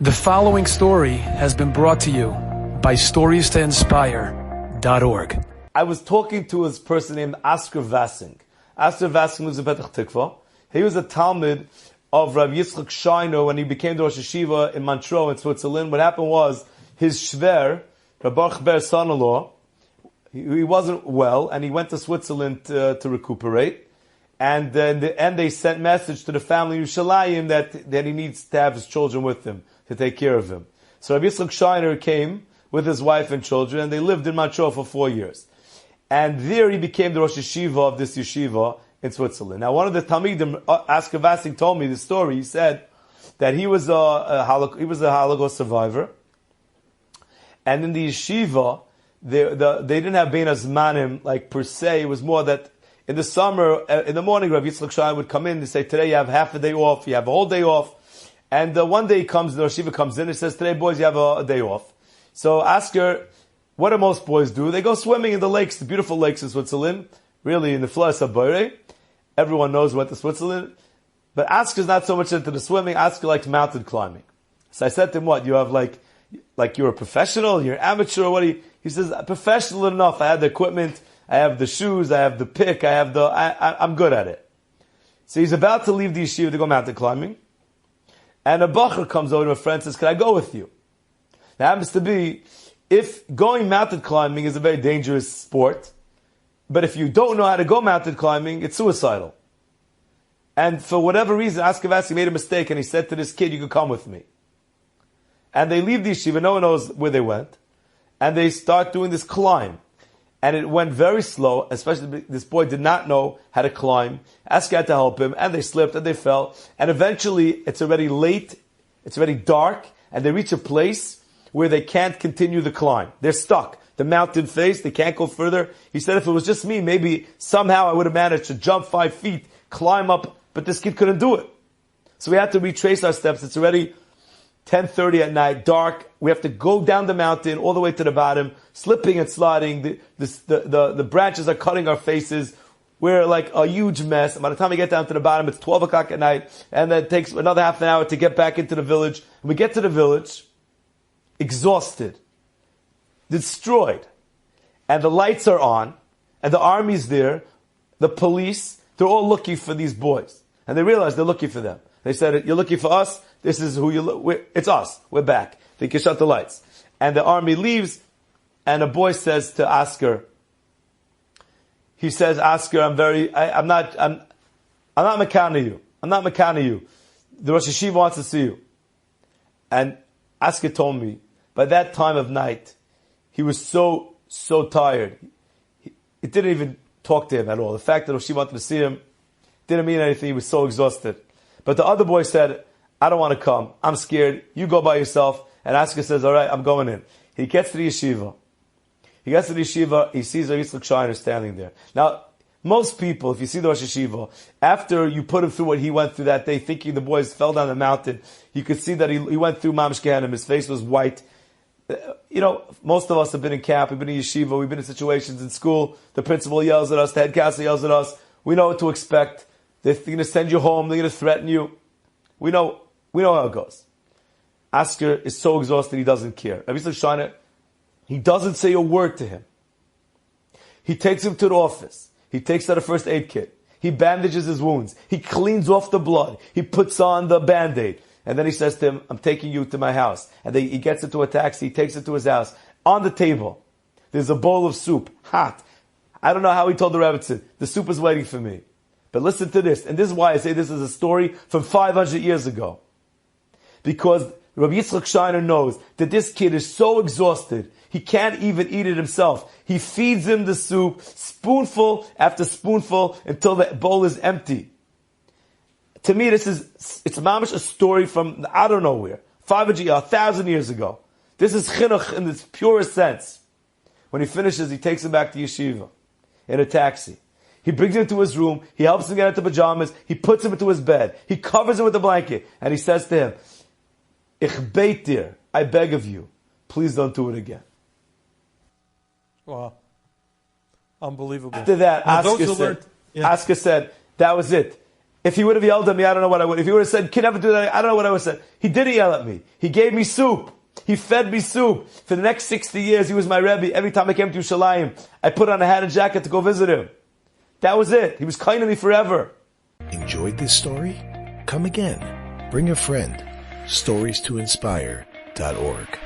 The following story has been brought to you by StoriesToInspire.org. I was talking to a person named Asker Vassing. Asker Vassing lives in Petach Tikva. He was a Talmud of Rav Yitzchak Shiner when he became the Rosh Yeshiva in Montreux in Switzerland. What happened was his Shver, Rav Baruch Ber's son-in-law, he wasn't well and he went to Switzerland to recuperate. And in the end they sent message to the family in Yerushalayim that he needs to have his children with him to take care of him. So Rav Yitzchak Shiner came with his wife and children, and they lived in Montreux for 4 years. And there he became the Rosh Yeshiva of this yeshiva in Switzerland. Now, one of the Talmidim, Asker Vassing, told me the story. He said that he was a Holocaust survivor, and in the yeshiva, they didn't have Bein Hazmanim, like per se. It was more that in the summer, in the morning, Rav Yitzchak Shiner would come in and say, today you have half a day off, you have a whole day off. And one day he comes, the Rosh Yeshiva comes in and says, today boys, you have a day off. So Asker, what do most boys do? They go swimming in the lakes, the beautiful lakes in Switzerland, really in the Flas Habayre. Everyone knows who went to Switzerland. But Asker's not so much into the swimming. Asker likes mountain climbing. So I said to him, what, you have like you're a professional, you're an amateur, or what? He says, professional enough. I have the equipment, I have the shoes, I have the pick, I'm good at it. So he's about to leave the yeshiva to go mountain climbing. And a bacher comes over to a friend and says, can I go with you? Now, it happens to be, if going mountain climbing is a very dangerous sport, but if you don't know how to go mountain climbing, it's suicidal. And for whatever reason, Asker Vassing made a mistake and he said to this kid, you can come with me. And they leave the yeshiva, no one knows where they went, and they start doing this climb. And it went very slow, especially this boy did not know how to climb. Asker had to help him, and they slipped and they fell. And eventually, it's already late, it's already dark, and they reach a place where they can't continue the climb. They're stuck. The mountain face, they can't go further. He said if it was just me, maybe somehow I would have managed to jump 5 feet, climb up, but this kid couldn't do it. So we had to retrace our steps. It's already 10:30 at night, dark. We have to go down the mountain all the way to the bottom, slipping and sliding. The branches are cutting our faces. We're like a huge mess. By the time we get down to the bottom, it's 12 o'clock at night, and then it takes another half an hour to get back into the village. And we get to the village, exhausted, destroyed, and the lights are on, and the army's there, the police, they're all looking for these boys. And they realize they're looking for them. They said, you're looking for us? This is who you look. It's us. We're back. They can shut the lights. And the army leaves, and a boy says to Asker, he says, Asker, I'm not mekana you. I'm not mekana you. The Rosh Yeshiva wants to see you. And Asker told me, by that time of night, he was so tired. It didn't even talk to him at all. The fact that Rosh Yeshiva wanted to see him didn't mean anything. He was so exhausted. But the other boy said, I don't want to come. I'm scared. You go by yourself. And Asker says, all right, I'm going in. He gets to the yeshiva. He sees Rav Yitzchak Shiner standing there. Now, most people, if you see the Rosh Yeshiva, after you put him through what he went through that day, thinking the boys fell down the mountain, you could see that he went through Mamish Gehenim. His face was white. Most of us have been in camp, we've been in yeshiva, we've been in situations in school. The principal yells at us, the head counselor yells at us. We know what to expect. They're going to send you home. They're going to threaten you. We know how it goes. Asker is so exhausted, he doesn't care. Rav Yitzchak Shiner, he doesn't say a word to him. He takes him to the office. He takes out a first aid kit. He bandages his wounds. He cleans off the blood. He puts on the Band-Aid. And then he says to him, I'm taking you to my house. And he gets into a taxi. He takes it to his house. On the table, there's a bowl of soup, hot. I don't know how he told the rabbi, the soup is waiting for me. But listen to this, and this is why I say this is a story from 500 years ago. Because Rabbi Yitzchak Shiner knows that this kid is so exhausted, he can't even eat it himself. He feeds him the soup, spoonful after spoonful, until the bowl is empty. To me, it's mamish a story from out of nowhere. 500 years, 1,000 years ago. This is chinuch in its purest sense. When he finishes, he takes him back to yeshiva in a taxi. He brings him to his room. He helps him get into pajamas. He puts him into his bed. He covers him with a blanket. And he says to him, Ich beit dir, I beg of you, please don't do it again. Wow. Unbelievable. After that, Asker said, that was it. If he would have yelled at me, I don't know what I would. If he would have said, "Kid, never do that," I don't know what I would have said. He didn't yell at me. He gave me soup. He fed me soup. For the next 60 years, he was my Rebbe. Every time I came to Yerushalayim, I put on a hat and jacket to go visit him. That was it. He was kind to me forever. Enjoyed this story? Come again. Bring a friend. StoriesToInspire.org